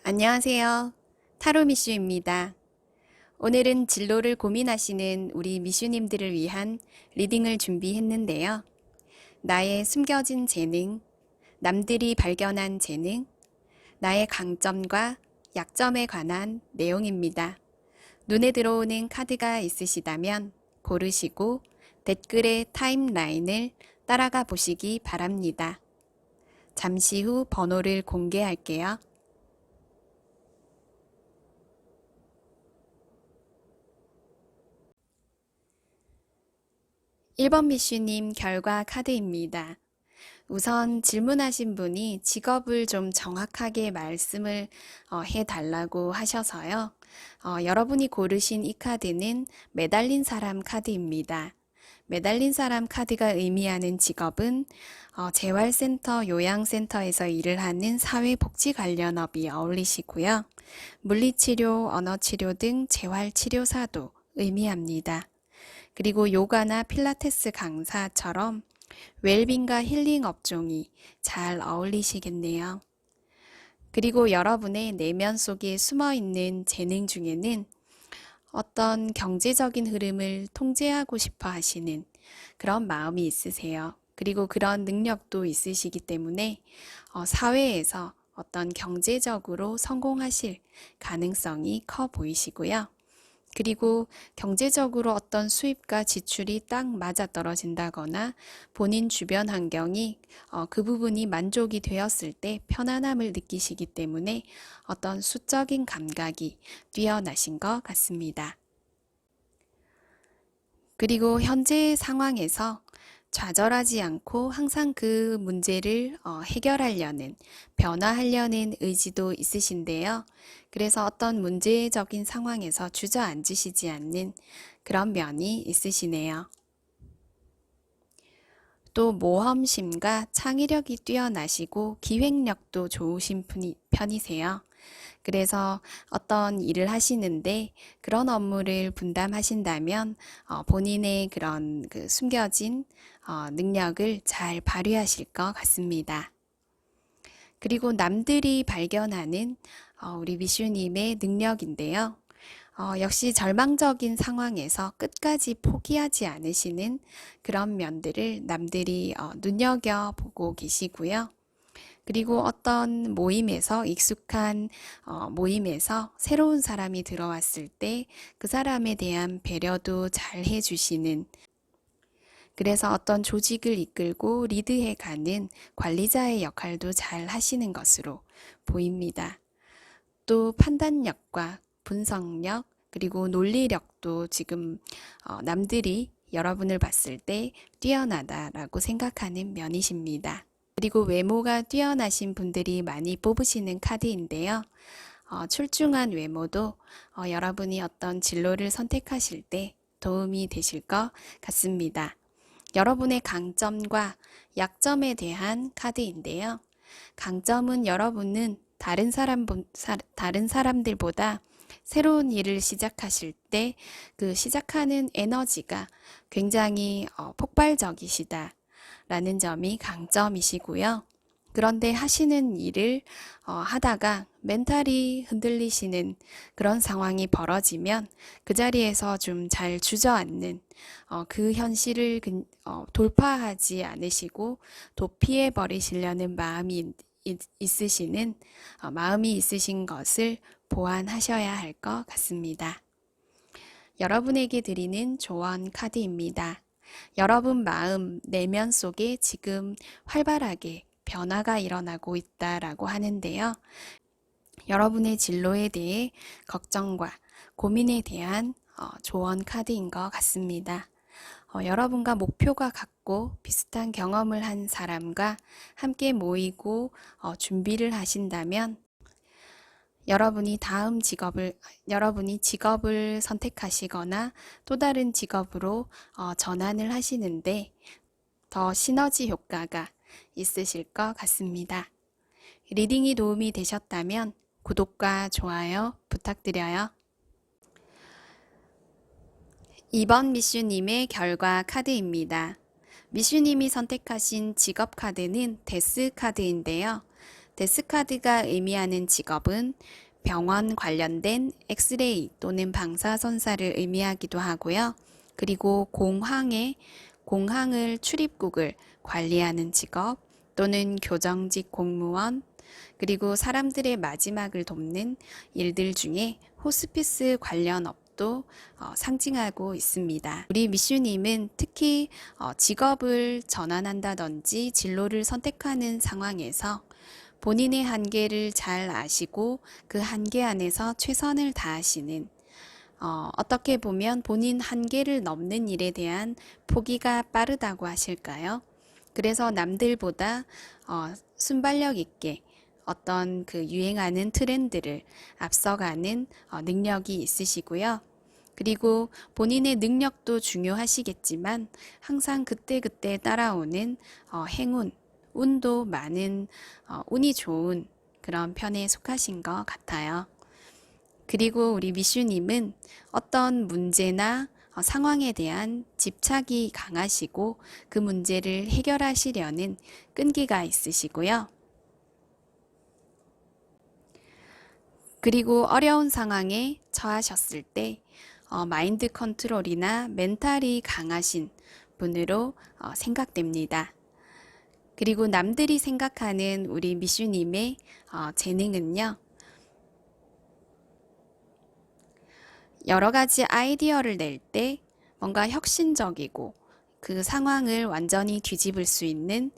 안녕하세요. 타로 미슈입니다. 오늘은 진로를 고민하시는 우리 미슈님들을 위한 리딩을 준비했는데요. 나의 숨겨진 재능, 남들이 발견한 재능, 나의 강점과 약점에 관한 내용입니다. 눈에 들어오는 카드가 있으시다면 고르시고 댓글의 타임라인을 따라가 보시기 바랍니다. 잠시 후 번호를 공개할게요. 1번 미슈님 결과 카드입니다. 우선 질문하신 분이 직업을 좀 정확하게 말씀을 해달라고 하셔서요. 여러분이 고르신 이 카드는 매달린 사람 카드입니다. 매달린 사람 카드가 의미하는 직업은 재활센터, 요양센터에서 일을 하는 사회복지 관련업이 어울리시고요. 물리치료, 언어치료 등 재활치료사도 의미합니다. 그리고 요가나 필라테스 강사처럼 웰빙과 힐링 업종이 잘 어울리시겠네요. 그리고 여러분의 내면 속에 숨어 있는 재능 중에는 어떤 경제적인 흐름을 통제하고 싶어 하시는 그런 마음이 있으세요. 그리고 그런 능력도 있으시기 때문에 사회에서 어떤 경제적으로 성공하실 가능성이 커 보이시고요. 그리고 경제적으로 어떤 수입과 지출이 딱 맞아떨어진다거나 본인 주변 환경이 그 부분이 만족이 되었을 때 편안함을 느끼시기 때문에 어떤 수적인 감각이 뛰어나신 것 같습니다. 그리고 현재 상황에서 좌절하지 않고 항상 그 문제를 해결하려는, 변화하려는 의지도 있으신데요. 그래서 어떤 문제적인 상황에서 주저앉으시지 않는 그런 면이 있으시네요. 또 모험심과 창의력이 뛰어나시고 기획력도 좋으신 편이세요. 그래서 어떤 일을 하시는데 그런 업무를 분담하신다면 본인의 그런 그 숨겨진 능력을 잘 발휘하실 것 같습니다. 그리고 남들이 발견하는 우리 미슈님의 능력인데요. 역시 절망적인 상황에서 끝까지 포기하지 않으시는 그런 면들을 남들이 눈여겨보고 계시고요. 그리고 어떤 모임에서 익숙한 모임에서 새로운 사람이 들어왔을 때 그 사람에 대한 배려도 잘 해주시는, 그래서 어떤 조직을 이끌고 리드해 가는 관리자의 역할도 잘 하시는 것으로 보입니다. 또 판단력과 분석력 그리고 논리력도 지금 남들이 여러분을 봤을 때 뛰어나다라고 생각하는 면이십니다. 그리고 외모가 뛰어나신 분들이 많이 뽑으시는 카드인데요. 출중한 외모도 여러분이 어떤 진로를 선택하실 때 도움이 되실 것 같습니다. 여러분의 강점과 약점에 대한 카드인데요. 강점은 여러분은 다른 사람들보다 새로운 일을 시작하실 때 그 시작하는 에너지가 굉장히 폭발적이시다 라는 점이 강점이시고요. 그런데 하시는 일을 하다가 멘탈이 흔들리시는 그런 상황이 벌어지면 그 자리에서 좀 잘 주저앉는 그 현실을 돌파하지 않으시고 도피해 버리시려는 마음이 있으신 것을 보완하셔야 할 것 같습니다. 여러분에게 드리는 조언 카드입니다. 여러분 마음, 내면 속에 지금 활발하게 변화가 일어나고 있다라고 하는데요. 여러분의 진로에 대해 걱정과 고민에 대한 조언 카드인 것 같습니다. 여러분과 목표가 같고 비슷한 경험을 한 사람과 함께 모이고 준비를 하신다면 여러분이 직업을 선택하시거나 또 다른 직업으로 전환을 하시는데 더 시너지 효과가 있으실 것 같습니다. 리딩이 도움이 되셨다면 구독과 좋아요 부탁드려요. 2번 미슈님의 결과 카드입니다. 미슈님이 선택하신 직업 카드는 데스 카드인데요. 데스카드가 의미하는 직업은 병원 관련된 엑스레이 또는 방사선사를 의미하기도 하고요. 그리고 공항을 출입국을 관리하는 직업 또는 교정직 공무원, 그리고 사람들의 마지막을 돕는 일들 중에 호스피스 관련 업도 상징하고 있습니다. 우리 미슈님은 특히 직업을 전환한다든지 진로를 선택하는 상황에서 본인의 한계를 잘 아시고 그 한계 안에서 최선을 다하시는, 어떻게 보면 본인 한계를 넘는 일에 대한 포기가 빠르다고 하실까요? 그래서 남들보다 순발력 있게 어떤 그 유행하는 트렌드를 앞서가는 능력이 있으시고요. 그리고 본인의 능력도 중요하시겠지만 항상 그때그때 따라오는 행운, 운도 많은, 운이 좋은 그런 편에 속하신 것 같아요. 그리고 우리 미슈님은 어떤 문제나 상황에 대한 집착이 강하시고 그 문제를 해결하시려는 끈기가 있으시고요. 그리고 어려운 상황에 처하셨을 때 마인드 컨트롤이나 멘탈이 강하신 분으로 생각됩니다. 그리고 남들이 생각하는 우리 미슈님의 재능은요, 여러 가지 아이디어를 낼 때 뭔가 혁신적이고 그 상황을 완전히 뒤집을 수 있는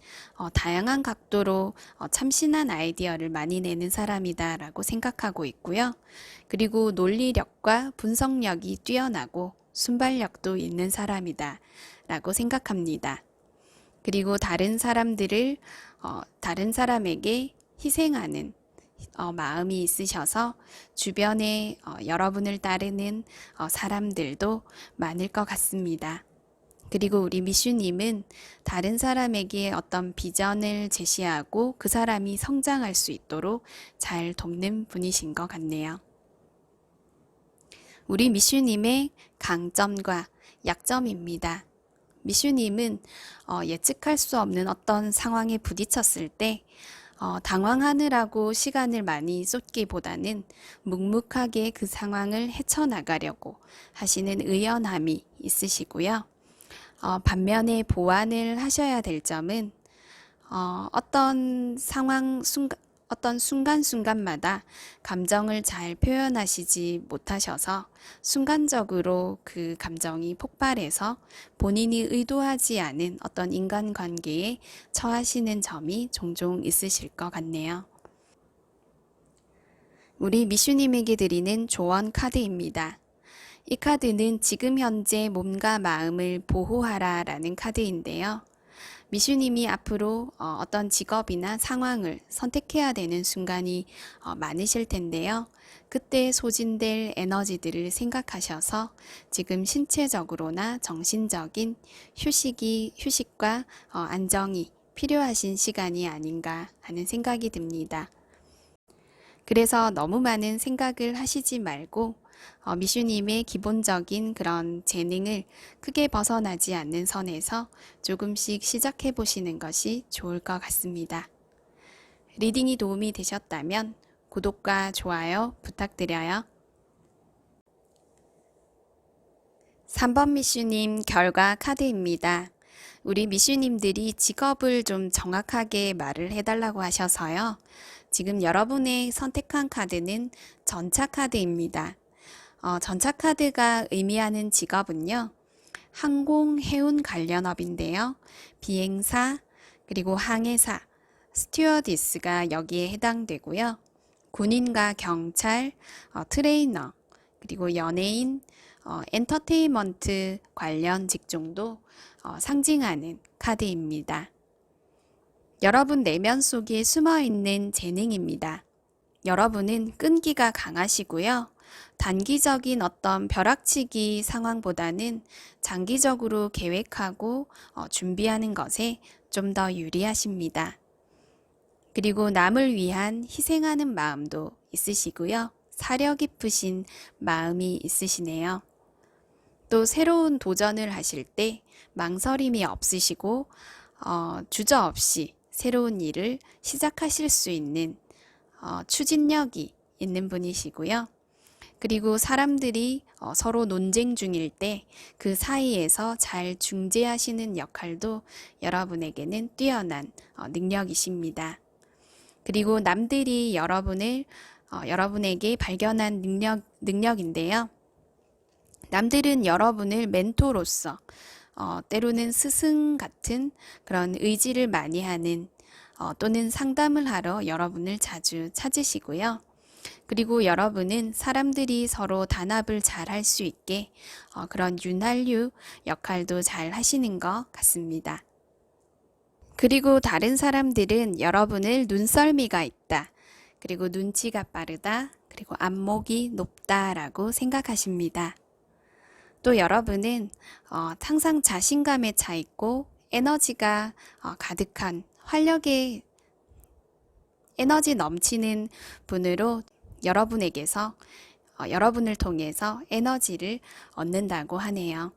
다양한 각도로 참신한 아이디어를 많이 내는 사람이다라고 생각하고 있고요. 그리고 논리력과 분석력이 뛰어나고 순발력도 있는 사람이다라고 생각합니다. 그리고 다른 사람에게 희생하는 마음이 있으셔서 주변에 여러분을 따르는 사람들도 많을 것 같습니다. 그리고 우리 미슈님은 다른 사람에게 어떤 비전을 제시하고 그 사람이 성장할 수 있도록 잘 돕는 분이신 것 같네요. 우리 미슈님의 강점과 약점입니다. 미슈님은 예측할 수 없는 어떤 상황에 부딪혔을 때 당황하느라고 시간을 많이 쏟기보다는 묵묵하게 그 상황을 헤쳐나가려고 하시는 의연함이 있으시고요. 반면에 보완을 하셔야 될 점은 어떤 순간순간마다 감정을 잘 표현하시지 못하셔서 순간적으로 그 감정이 폭발해서 본인이 의도하지 않은 어떤 인간관계에 처하시는 점이 종종 있으실 것 같네요. 우리 미슈님에게 드리는 조언 카드입니다. 이 카드는 지금 현재 몸과 마음을 보호하라 라는 카드인데요. 미슈님이 앞으로 어떤 직업이나 상황을 선택해야 되는 순간이 많으실 텐데요. 그때 소진될 에너지들을 생각하셔서 지금 신체적으로나 정신적인 휴식과 안정이 필요하신 시간이 아닌가 하는 생각이 듭니다. 그래서 너무 많은 생각을 하시지 말고 미슈님의 기본적인 그런 재능을 크게 벗어나지 않는 선에서 조금씩 시작해 보시는 것이 좋을 것 같습니다. 리딩이 도움이 되셨다면 구독과 좋아요 부탁드려요. 3번 미슈님 결과 카드입니다. 우리 미슈님들이 직업을 좀 정확하게 말을 해달라고 하셔서요. 지금 여러분의 선택한 카드는 전차 카드입니다. 전차 카드가 의미하는 직업은요, 항공, 해운 관련업인데요. 비행사, 그리고 항해사, 스튜어디스가 여기에 해당되고요. 군인과 경찰, 트레이너, 그리고 연예인, 엔터테인먼트 관련 직종도 상징하는 카드입니다. 여러분 내면 속에 숨어있는 재능입니다. 여러분은 끈기가 강하시고요. 단기적인 어떤 벼락치기 상황보다는 장기적으로 계획하고 준비하는 것에 좀 더 유리하십니다. 그리고 남을 위한 희생하는 마음도 있으시고요. 사려 깊으신 마음이 있으시네요. 또 새로운 도전을 하실 때 망설임이 없으시고 주저없이 새로운 일을 시작하실 수 있는 추진력이 있는 분이시고요. 그리고 사람들이 서로 논쟁 중일 때 그 사이에서 잘 중재하시는 역할도 여러분에게는 뛰어난 능력이십니다. 그리고 남들이 여러분에게 발견한 능력인데요. 남들은 여러분을 멘토로서 때로는 스승 같은 그런 의지를 많이 하는 또는 상담을 하러 여러분을 자주 찾으시고요. 그리고 여러분은 사람들이 서로 단합을 잘 할 수 있게 그런 윤활유 역할도 잘 하시는 것 같습니다. 그리고 다른 사람들은 여러분을 눈썰미가 있다. 그리고 눈치가 빠르다. 그리고 안목이 높다라고 생각하십니다. 또 여러분은 항상 자신감에 차 있고 에너지가 가득한 활력의 에너지 넘치는 분으로 여러분에게서 여러분을 통해서 에너지를 얻는다고 하네요.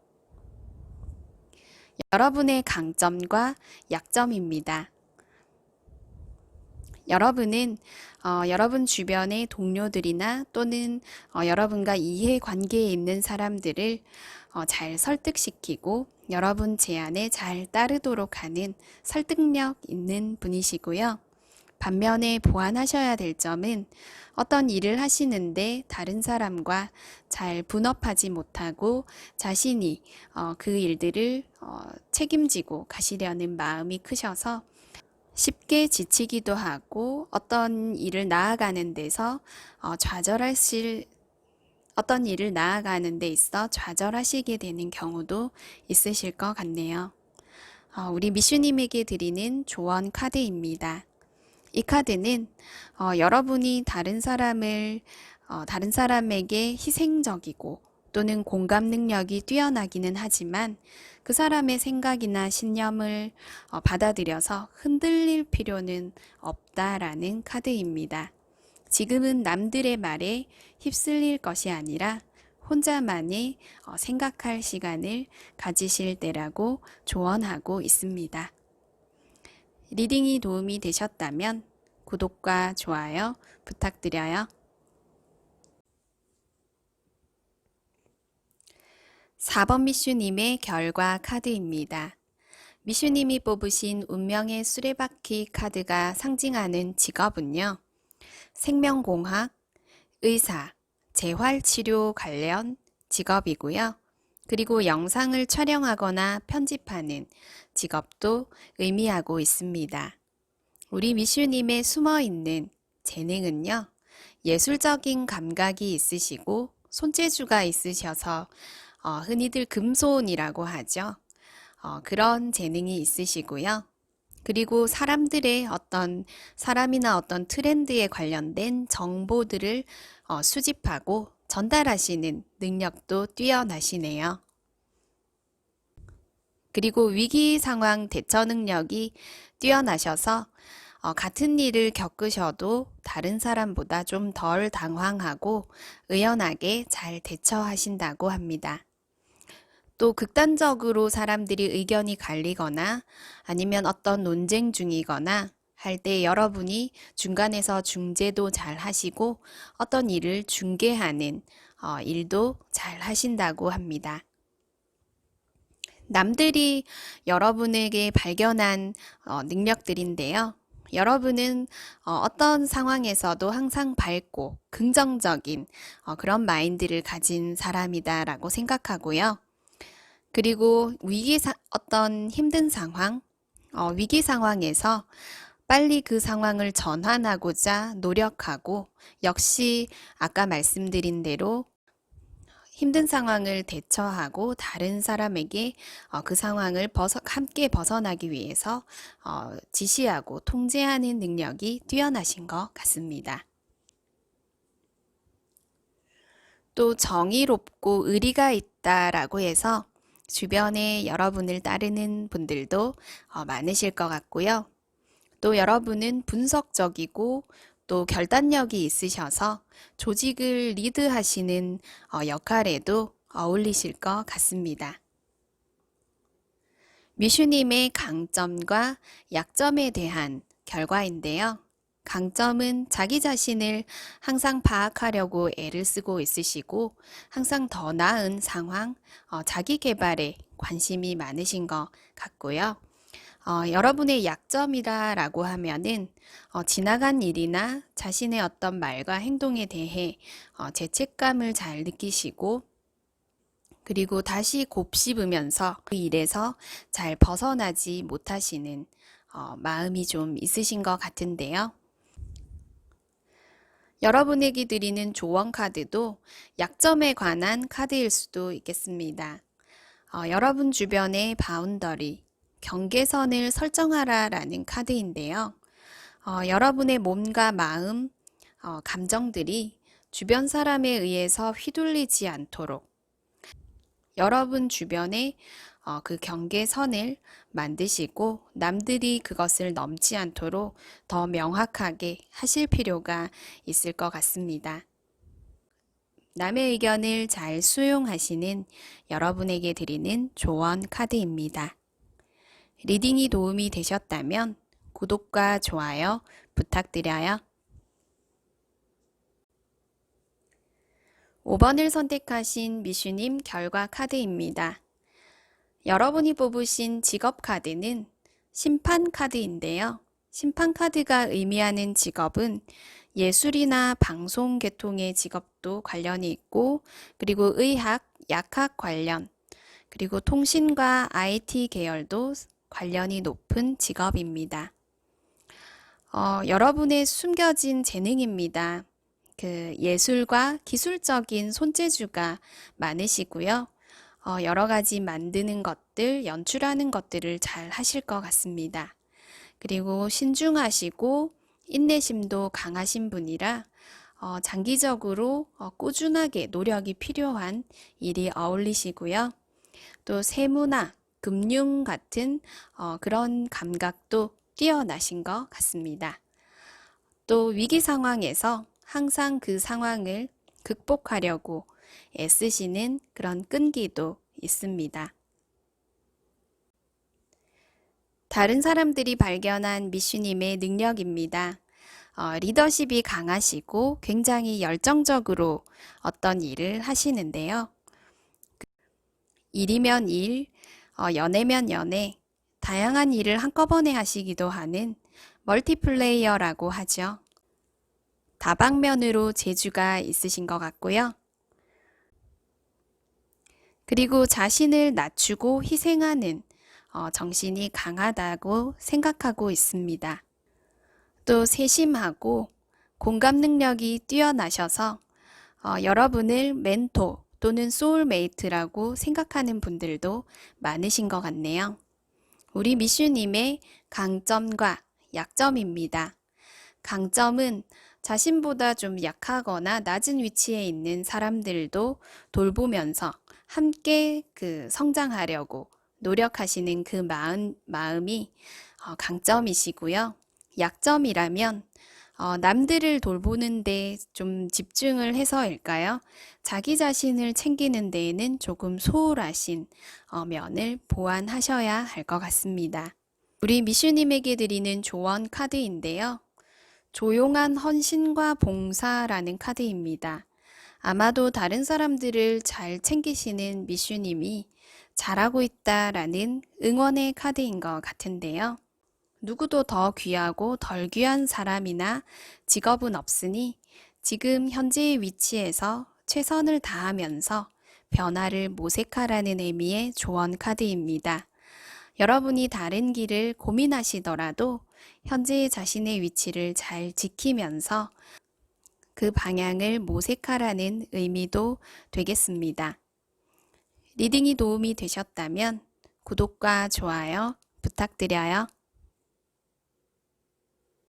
여러분의 강점과 약점입니다. 여러분은 여러분 주변의 동료들이나 또는 여러분과 이해관계에 있는 사람들을 잘 설득시키고 여러분 제안에 잘 따르도록 하는 설득력 있는 분이시고요. 반면에 보완하셔야 될 점은 어떤 일을 하시는데 다른 사람과 잘 분업하지 못하고 자신이 그 일들을 책임지고 가시려는 마음이 크셔서 쉽게 지치기도 하고 어떤 일을 나아가는 데서 어떤 일을 나아가는 데 있어 좌절하시게 되는 경우도 있으실 것 같네요. 우리 미슈님에게 드리는 조언 카드입니다. 이 카드는 여러분이 다른 사람에게 희생적이고 또는 공감 능력이 뛰어나기는 하지만 그 사람의 생각이나 신념을 받아들여서 흔들릴 필요는 없다라는 카드입니다. 지금은 남들의 말에 휩쓸릴 것이 아니라 혼자만의 생각할 시간을 가지실 때라고 조언하고 있습니다. 리딩이 도움이 되셨다면 구독과 좋아요 부탁드려요. 4번 미슈님의 결과 카드입니다. 미슈님이 뽑으신 운명의 수레바퀴 카드가 상징하는 직업은요. 생명공학, 의사, 재활치료 관련 직업이고요. 그리고 영상을 촬영하거나 편집하는 직업도 의미하고 있습니다. 우리 미슈님의 숨어있는 재능은요. 예술적인 감각이 있으시고 손재주가 있으셔서 흔히들 금손이라고 하죠. 그런 재능이 있으시고요. 그리고 사람이나 어떤 트렌드에 관련된 정보들을 수집하고 전달하시는 능력도 뛰어나시네요. 그리고 위기 상황 대처 능력이 뛰어나셔서 같은 일을 겪으셔도 다른 사람보다 좀 덜 당황하고 의연하게 잘 대처하신다고 합니다. 또 극단적으로 사람들이 의견이 갈리거나 아니면 어떤 논쟁 중이거나 할 때 여러분이 중간에서 중재도 잘 하시고 어떤 일을 중개하는 일도 잘 하신다고 합니다. 남들이 여러분에게 발견한 능력들인데요. 여러분은 어떤 상황에서도 항상 밝고 긍정적인 그런 마인드를 가진 사람이다라고 생각하고요. 그리고 어떤 힘든 상황, 위기 상황에서 빨리 그 상황을 전환하고자 노력하고 역시 아까 말씀드린 대로 힘든 상황을 대처하고 다른 사람에게 그 상황을 함께 벗어나기 위해서 지시하고 통제하는 능력이 뛰어나신 것 같습니다. 또 정의롭고 의리가 있다라고 해서 주변에 여러분을 따르는 분들도 많으실 것 같고요. 또 여러분은 분석적이고 또 결단력이 있으셔서 조직을 리드하시는 역할에도 어울리실 것 같습니다. 미슈님의 강점과 약점에 대한 결과인데요. 강점은 자기 자신을 항상 파악하려고 애를 쓰고 있으시고 항상 더 나은 상황, 자기 개발에 관심이 많으신 것 같고요. 여러분의 약점이라고 하면은 지나간 일이나 자신의 어떤 말과 행동에 대해 죄책감을 잘 느끼시고 그리고 다시 곱씹으면서 그 일에서 잘 벗어나지 못하시는 마음이 좀 있으신 것 같은데요. 여러분에게 드리는 조언 카드도 약점에 관한 카드일 수도 있겠습니다. 여러분 주변의 바운더리, 경계선을 설정하라 라는 카드인데요. 여러분의 몸과 마음, 감정들이 주변 사람에 의해서 휘둘리지 않도록 여러분 주변에 그 경계선을 만드시고 남들이 그것을 넘지 않도록 더 명확하게 하실 필요가 있을 것 같습니다. 남의 의견을 잘 수용하시는 여러분에게 드리는 조언 카드입니다. 리딩이 도움이 되셨다면 구독과 좋아요 부탁드려요. 5번을 선택하신 미슈님 결과 카드입니다. 여러분이 뽑으신 직업 카드는 심판 카드인데요. 심판 카드가 의미하는 직업은 예술이나 방송 계통의 직업도 관련이 있고 그리고 의학, 약학 관련 그리고 통신과 IT 계열도 관련이 높은 직업입니다. 여러분의 숨겨진 재능입니다. 그 예술과 기술적인 손재주가 많으시고요. 여러 가지 만드는 것들, 연출하는 것들을 잘 하실 것 같습니다. 그리고 신중하시고 인내심도 강하신 분이라 장기적으로 꾸준하게 노력이 필요한 일이 어울리시고요. 또 세무나 금융 같은 그런 감각도 뛰어나신 것 같습니다. 또 위기 상황에서 항상 그 상황을 극복하려고 애쓰시는 그런 끈기도 있습니다. 다른 사람들이 발견한 미슈님의 능력입니다. 리더십이 강하시고 굉장히 열정적으로 어떤 일을 하시는데요. 일이면 일, 연애면 연애, 다양한 일을 한꺼번에 하시기도 하는 멀티플레이어라고 하죠. 다방면으로 재주가 있으신 것 같고요. 그리고 자신을 낮추고 희생하는 정신이 강하다고 생각하고 있습니다. 또 세심하고 공감 능력이 뛰어나셔서 여러분을 멘토 또는 소울메이트라고 생각하는 분들도 많으신 것 같네요. 우리 미슈님의 강점과 약점입니다. 강점은 자신보다 좀 약하거나 낮은 위치에 있는 사람들도 돌보면서 함께 그 성장하려고 노력하시는 그 마음이 강점이시고요. 약점이라면 남들을 돌보는데 좀 집중을 해서일까요? 자기 자신을 챙기는 데에는 조금 소홀하신 면을 보완하셔야 할 것 같습니다. 우리 미슈님에게 드리는 조언 카드인데요. 조용한 헌신과 봉사라는 카드입니다. 아마도 다른 사람들을 잘 챙기시는 미슈님이 잘하고 있다라는 응원의 카드인 것 같은데요. 누구도 더 귀하고 덜 귀한 사람이나 직업은 없으니 지금 현재의 위치에서 최선을 다하면서 변화를 모색하라는 의미의 조언 카드입니다. 여러분이 다른 길을 고민하시더라도 현재의 자신의 위치를 잘 지키면서 그 방향을 모색하라는 의미도 되겠습니다. 리딩이 도움이 되셨다면 구독과 좋아요 부탁드려요.